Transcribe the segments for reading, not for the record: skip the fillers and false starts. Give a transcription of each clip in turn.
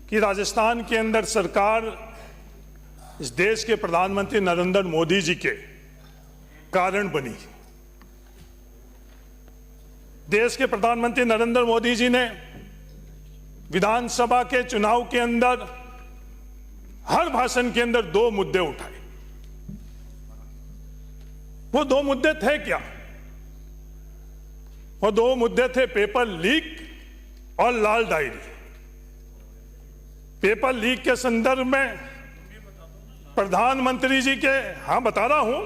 कि राजस्थान के अंदर सरकार इस देश के प्रधानमंत्री नरेंद्र मोदी जी के कारण बनी। देश के प्रधानमंत्री नरेंद्र मोदी जी ने विधानसभा के चुनाव के अंदर हर भाषण के अंदर दो मुद्दे उठाए। वो दो मुद्दे थे क्या? वो दो मुद्दे थे पेपर लीक और लाल डायरी। पेपर लीक के संदर्भ में प्रधानमंत्री जी के, हाँ बता रहा हूं,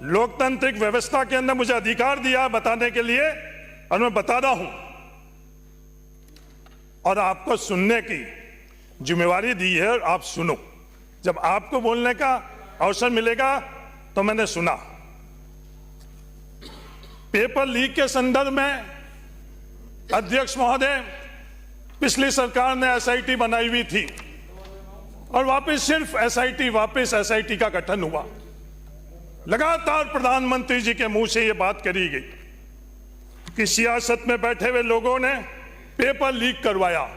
लोकतांत्रिक व्यवस्था के अंदर मुझे अधिकार दिया बताने के लिए और मैं बता रहा हूं, और आपको सुनने की जिम्मेवारी दी है और आप सुनो। जब आपको बोलने का अवसर मिलेगा तो मैंने सुना। पेपर लीक के संदर्भ में अध्यक्ष महोदय, पिछली सरकार ने एसआईटी बनाई हुई थी और वापस सिर्फ एसआईटी का गठन हुआ। लगातार प्रधानमंत्री जी के मुंह से यह बात करी गई कि सियासत में बैठे हुए लोगों ने पेपर लीक करवाया।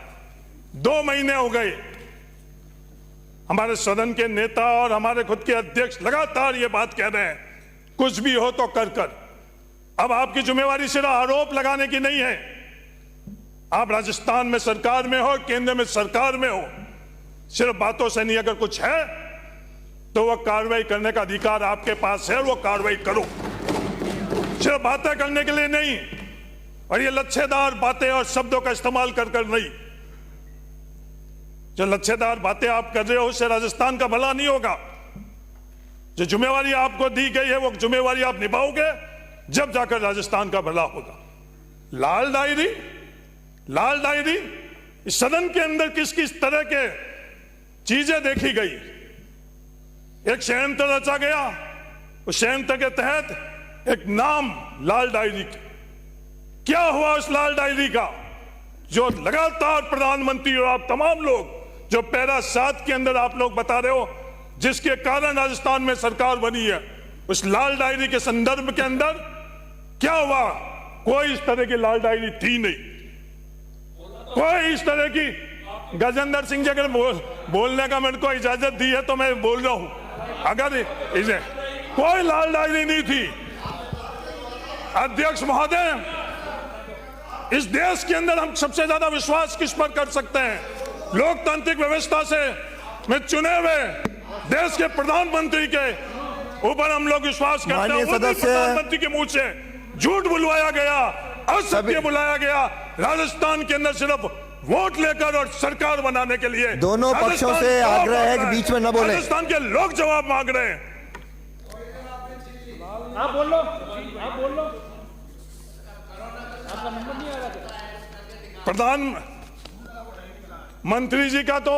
2 महीने हो गए, हमारे सदन के नेता और हमारे खुद के अध्यक्ष लगातार ये बात कह रहे हैं, कुछ भी हो तो कर। अब आपकी जिम्मेवारी सिर्फ आरोप लगाने की नहीं है। आप राजस्थान में सरकार में हो, केंद्र में सरकार में हो, सिर्फ बातों से नहीं, अगर कुछ है तो वह कार्रवाई करने का अधिकार आपके पास है, वो कार्रवाई करो। सिर्फ बातें करने के लिए नहीं, और ये लच्छेदार बातें और शब्दों का इस्तेमाल कर नहीं। जो लच्छेदार बातें आप कर रहे हो उससे राजस्थान का भला नहीं होगा। जो जिम्मेवारी आपको दी गई है वो जिम्मेवारी आप निभाओगे जब जाकर राजस्थान का भला होगा। लाल डायरी इस सदन के अंदर किस किस तरह के चीजें देखी गई। एक षड्यंत्र रचा गया, उस षड्यंत्र के तहत एक नाम लाल डायरी। क्या हुआ उस लाल डायरी का? जो लगातार प्रधानमंत्री और आप तमाम लोग जो पैरा 7 के अंदर आप लोग बता रहे हो, जिसके कारण राजस्थान में सरकार बनी है, उस लाल डायरी के संदर्भ के अंदर क्या हुआ? कोई इस तरह की लाल डायरी थी नहीं। कोई इस तरह की, गजेंद्र सिंह जी अगर बोलने का मेरे को इजाजत दी है तो मैं बोल रहा हूं, अगर इसे कोई लाल डायरी नहीं थी। अध्यक्ष महोदय, इस देश के अंदर हम सबसे ज्यादा विश्वास किस पर कर सकते हैं? लोकतांत्रिक व्यवस्था से में चुने हुए देश के प्रधानमंत्री के ऊपर हम लोग विश्वास करते हैं। प्रधानमंत्री के मुंह से झूठ बुलवाया गया, असत्य बुलाया गया। राजस्थान के अंदर सिर्फ वोट लेकर और सरकार बनाने के लिए दोनों पक्षों से आग्रह है कि बीच में न बोले। राजस्थान के लोग जवाब मांग रहे हैं। आप बोल लो, आप बोल लो। आपका नंबर नहीं आ रहा। प्रधानमंत्री जी का तो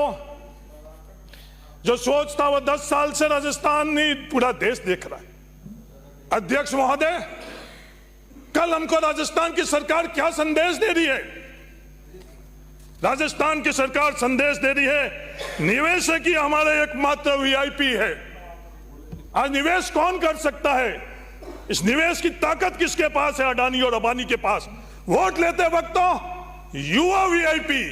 जो सोच था वो 10 साल से राजस्थान नहीं पूरा देश देख रहा है। अध्यक्ष महोदय, कल हमको राजस्थान की सरकार क्या संदेश दे रही है? राजस्थान की सरकार संदेश दे रही है निवेशक ही हमारे एकमात्र वीआईपी है। आज निवेश कौन कर सकता है? इस निवेश की ताकत किसके पास है? अडानी और अंबानी के पास। वोट लेते वक्त तो युवा वीआईपी,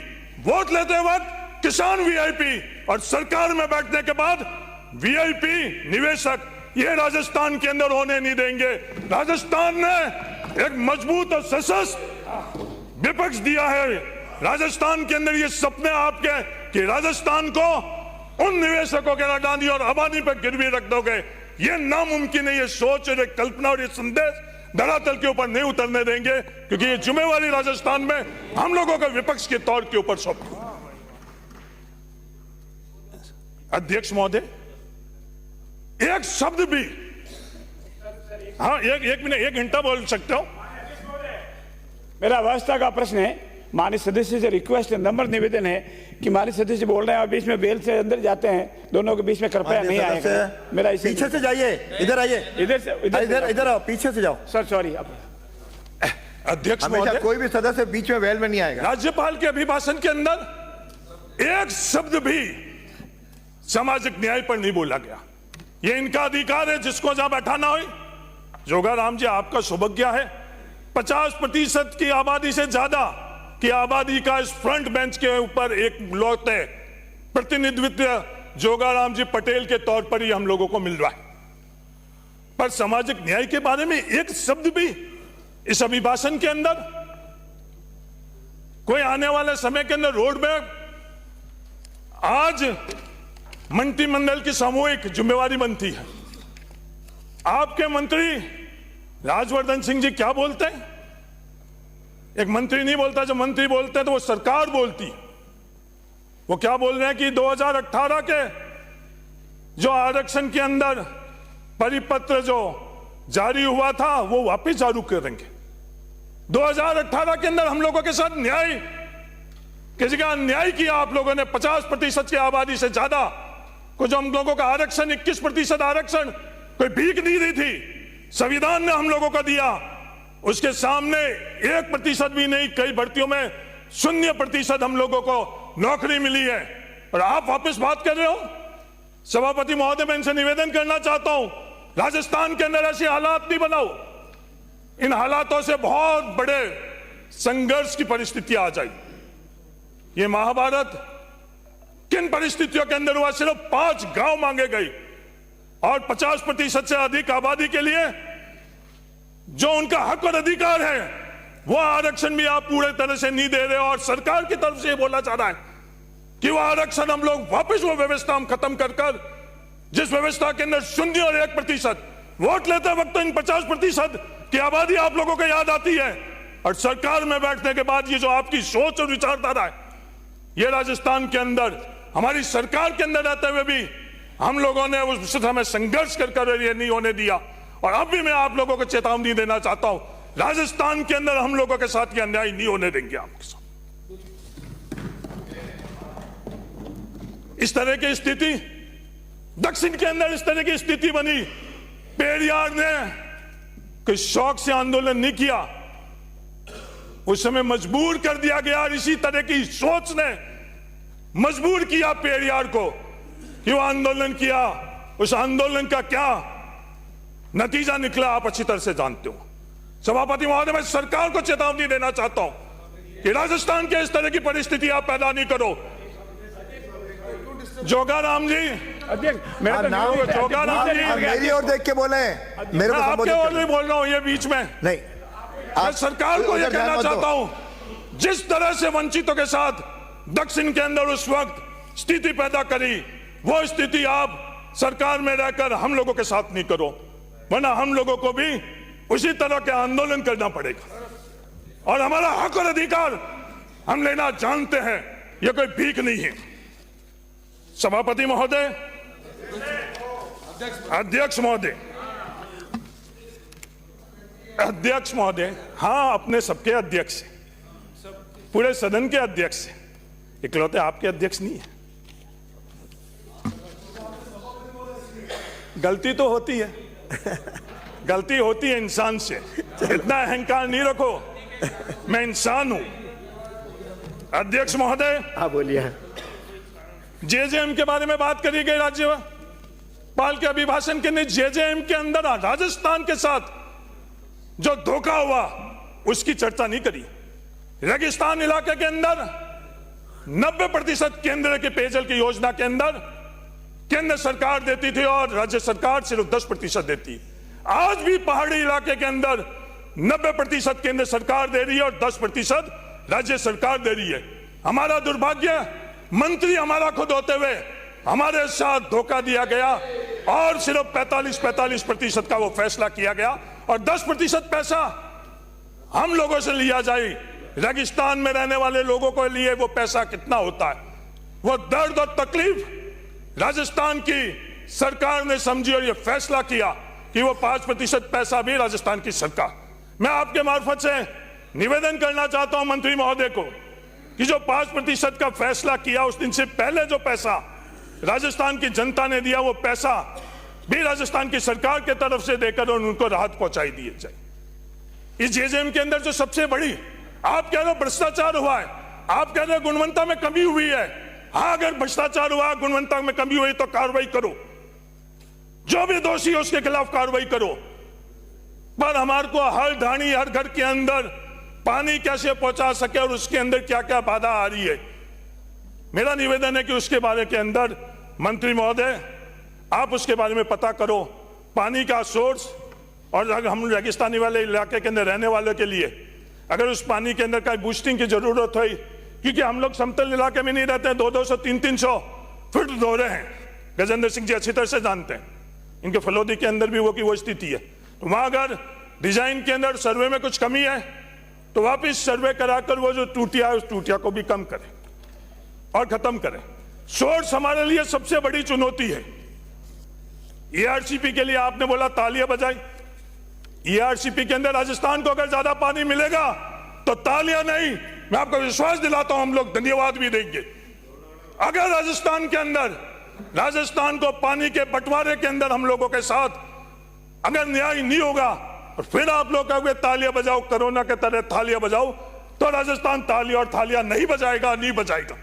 वोट लेते वक्त किसान वीआईपी, और सरकार में बैठने के बाद वीआईपी निवेशक। ये राजस्थान के अंदर होने नहीं देंगे। राजस्थान ने एक मजबूत और सशक्त विपक्ष दिया है। राजस्थान के अंदर ये सपने आपके कि राजस्थान को उन निवेशकों के, अडानी और अंबानी पर गिरवी रख दोगे, ये नामुमकिन है। ये सोच और एक कल्पना और ये संदेश धरातल के ऊपर नहीं उतरने देंगे, क्योंकि ये जिम्मेवारी राजस्थान में हम लोगों का विपक्ष के तौर के ऊपर सौंपी। अध्यक्ष महोदय, एक शब्द भी, हाँ एक मिनट, 1 घंटा बोल सकते हो? मेरा व्यवस्था का प्रश्न है। माननीय सदस्य से रिक्वेस्ट, नंबर निवेदन है कि माननीय सदस्य बोल रहे हैं और बीच में बेल से अंदर जाते हैं, दोनों के बीच में कृपया नहीं आएगा। मेरा पीछे से जाइए, इधर आइए, इधर आओ, पीछे से जाओ। Sir sorry. अध्यक्ष महोदय, कोई भी सदस्य बीच में वेल में नहीं आएगा। राज्यपाल के अभिभाषण के अंदर एक शब्द भी सामाजिक न्याय पर नहीं बोला गया। ये इनका अधिकार है, जिसको जहां बैठाना हो। जोगाराम जी, आपका सौभाग्य है 50% की आबादी से ज्यादा कि आबादी का इस फ्रंट बेंच के ऊपर एक लौटे प्रतिनिधित्व जोगाराम जी पटेल के तौर पर ही हम लोगों को मिल रहा है, पर सामाजिक न्याय के बारे में एक शब्द भी इस अभिभाषण के अंदर, कोई आने वाले समय के अंदर रोड मैप, आज मंत्रिमंडल की सामूहिक जिम्मेवारी बनती है। आपके मंत्री राजवर्धन सिंह जी क्या बोलते हैं? एक मंत्री नहीं बोलता, जब मंत्री बोलते हैं तो वो सरकार बोलती। वो क्या बोल रहे हैं कि 2018 के जो आरक्षण के अंदर परिपत्र जो जारी हुआ था वो वापस जारी करेंगे। 2018 के अंदर हम लोगों के साथ न्याय की जगह अन्याय किया आप लोगों ने। 50% की आबादी से ज्यादा को जो हम लोगों का आरक्षण 21% आरक्षण कोई भीख नहीं दी थी, संविधान ने हम लोगों को दिया। उसके सामने 1% भी नहीं, कई भर्तियों में 0% हम लोगों को नौकरी मिली है, और आप वापस बात कर रहे हो। सभापति महोदय, मैं इनसे निवेदन करना चाहता हूं, राजस्थान के अंदर ऐसे हालात नहीं बनाओ। इन हालातों से बहुत बड़े संघर्ष की परिस्थिति आ जाएगी। ये महाभारत किन परिस्थितियों के अंदर हुआ? सिर्फ 5 गांव मांगे गए और 50% से अधिक आबादी के लिए जो उनका हक और अधिकार है वो आरक्षण भी आप पूरे तरह से नहीं दे रहे हो। और सरकार की तरफ से ये बोला जा रहा है कि वो आरक्षण हम लोग वापस वो व्यवस्था हम खत्म कर जिस व्यवस्था के अंदर 0 और 1% वोट लेते वक्त इन 50% की आबादी आप लोगों को याद आती है, और सरकार में बैठने के बाद ये जो आपकी सोच और विचारधारा है, ये राजस्थान के अंदर हमारी सरकार के अंदर रहते हुए भी हम लोगों ने उस समय संघर्ष कर ये नहीं होने दिया। और अब भी मैं आप लोगों को चेतावनी देना चाहता हूं, राजस्थान के अंदर हम लोगों के साथ ये अन्याय नहीं होने देंगे आपके साथ। इस तरह की स्थिति दक्षिण के अंदर इस तरह की स्थिति बनी। पेरियार ने कोई शौक से आंदोलन नहीं किया, उस समय मजबूर कर दिया गया। इसी तरह की सोच ने मजबूर किया पेरियार को कि वो आंदोलन किया। उस आंदोलन का क्या नतीजा निकला आप अच्छी तरह से जानते हो। सभापति महोदय, मैं सरकार को चेतावनी देना चाहता हूं कि राजस्थान के इस तरह की परिस्थिति आप पैदा नहीं करो। जोगाराम जी, अध्यक्ष, जोगाराम जी मेरी ओर देख के बोले, मेरे को आपके ओर नहीं बोल रहा हूं, ये बीच में नहीं। मैं सरकार को यह कहना चाहता हूं, जिस तरह से वंचितों के साथ दक्षिण के अंदर उस वक्त स्थिति पैदा करी, वो स्थिति आप सरकार में रहकर हम लोगों के साथ नहीं करो, वरना हम लोगों को भी उसी तरह के आंदोलन करना पड़ेगा। और हमारा हक और अधिकार हम लेना जानते हैं, यह कोई भीख नहीं है। सभापति महोदय, अध्यक्ष महोदय, अध्यक्ष महोदय, हाँ अपने सबके अध्यक्ष, पूरे सदन के अध्यक्ष, इकलौते आपके अध्यक्ष नहीं है। गलती तो होती है, गलती होती है इंसान से, इतना अहंकार नहीं रखो, मैं इंसान हूं। अध्यक्ष महोदय, हाँ बोलिए। जेजेएम के बारे में बात करी गई, राज्यपाल के अभिभाषण के ने जेजेएम के अंदर राजस्थान के साथ जो धोखा हुआ उसकी चर्चा नहीं करी। रेगिस्तान इलाके के अंदर 90% केंद्र के पेयजल की योजना के अंदर केंद्र सरकार देती थी और राज्य सरकार सिर्फ 10% देती। आज भी पहाड़ी इलाके के अंदर 90% केंद्र सरकार दे रही है और 10% राज्य सरकार दे रही है। हमारा दुर्भाग्य, मंत्री हमारा खुद होते हुए हमारे साथ धोखा दिया गया और सिर्फ 45% का वो फैसला किया गया और 10% पैसा हम लोगों से लिया जाए। रेगिस्तान में रहने वाले लोगों के लिए वो पैसा कितना होता है, वो दर्द और तकलीफ राजस्थान की सरकार ने समझी और ये फैसला किया कि वो 5% पैसा भी राजस्थान की सरकार। मैं आपके मार्फत से निवेदन करना चाहता हूं मंत्री महोदय को कि जो 5% का फैसला किया, उस दिन से पहले जो पैसा राजस्थान की जनता ने दिया, वो पैसा भी राजस्थान की सरकार के तरफ से देकर उनको राहत पहुंचाई दी जाए। इस जेजेएम के अंदर जो सबसे बड़ी, आप कह रहे हो भ्रष्टाचार हुआ है, आप कह रहे हो गुणवत्ता में कमी हुई है। हाँ, अगर भ्रष्टाचार हुआ, गुणवत्ता में कमी हुई तो कार्रवाई करो, जो भी दोषी है उसके खिलाफ कार्रवाई करो। पर हमारे को हर ढाणी, हर घर के अंदर पानी कैसे पहुंचा सके और उसके अंदर क्या क्या बाधा आ रही है। मेरा निवेदन है कि उसके बारे के अंदर मंत्री महोदय आप उसके बारे में पता करो, पानी का सोर्स, और अगर हम रेगिस्तानी वाले इलाके के अंदर रहने वालों के लिए अगर उस पानी के अंदर कहीं बूस्टिंग की जरूरत हुई, क्योंकि हम लोग समतल इलाके में नहीं रहते हैं, 200-200 300-300 फीट दोहरे हैं। गजेंद्र सिंह जी अच्छी तरह से जानते हैं, इनके फलोदी के अंदर भी वो स्थिति है। तो वहां अगर डिजाइन के अंदर सर्वे में कुछ कमी है तो वापिस सर्वे कराकर वो जो टूटिया है उस टूटिया को भी कम करें और खत्म करें। सोर्स हमारे लिए सबसे बड़ी चुनौती है। ईआरसीपी के लिए आपने बोला तालियां बजाई, ईआरसीपी के अंदर राजस्थान को अगर ज्यादा पानी मिलेगा तो तालियां नहीं, मैं आपको विश्वास दिलाता हूं हम लोग धन्यवाद भी देंगे। अगर राजस्थान के अंदर राजस्थान को पानी के बंटवारे के अंदर हम लोगों के साथ अगर न्याय नहीं होगा और फिर आप लोग कहोगे तालियां बजाओ, कोरोना के तरह तालियां बजाओ, तो राजस्थान तालियां और थालियां नहीं बजाएगा, नहीं बजाएगा।